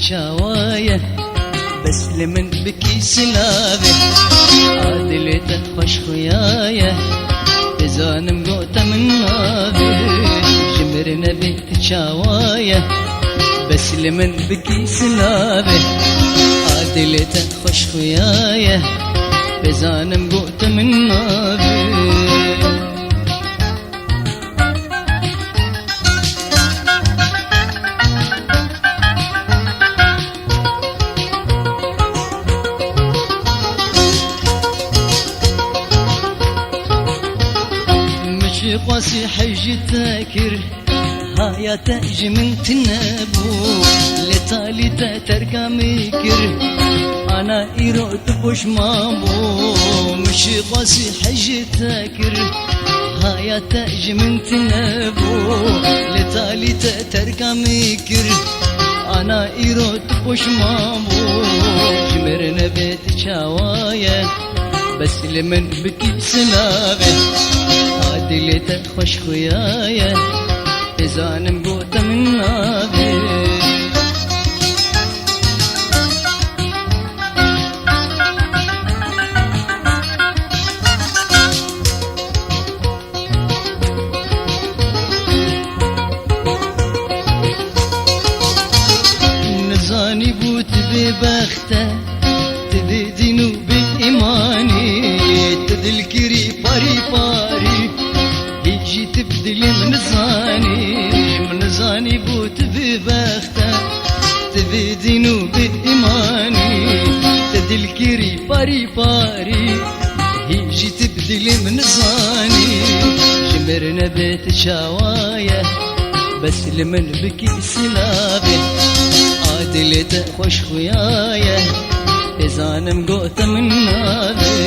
شوايه بس لمن بكي سلابه عادلته خوش خيايه بزانم قوته من نابه جمرنا بيت شوايه بس لمن بكي سلابه عادلته خوش خيايه بزانم قوته من نابه قاسي حج تاكر هايا تاج من تنابو لتالي تركا ميكر انا ايرو تبوش مامو مش قاسي حج تاكر هايا تاج من تنابو لتالي تركا ميكر انا ايرو تبوش مامو جمرنا بيت شوايه بس لمن بكي سلابه عادلته خوش خيايه بزانم قوته من نابه نزاني بوت ببخته تدي دينو بإيماني تذكري باري باري هيجي تبدل من زاني بوت ببخته تبي دينو بإيماني تذكري باري باري هيجي تبدل من زاني جمرنا بيت شوايه بس لمن بكي سلابه عادلته خوش خيايه بزانم قوته من نابه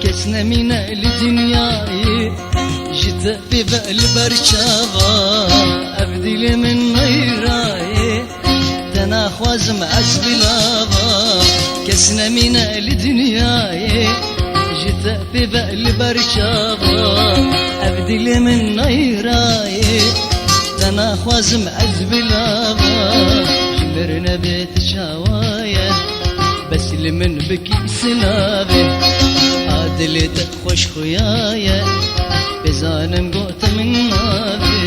كسنا من الدنياي جت في بال برشاغا ابدل من نيراي تنا خوازم عزبلابا كسنا من الدنياي جت في بال برشاغا ابدل من نيراي تنا خوازم عزبلابا جمرنا بيت شوايه بس لمن بكي سلابه عادلته خوش خيايه بزانم قوته من نابه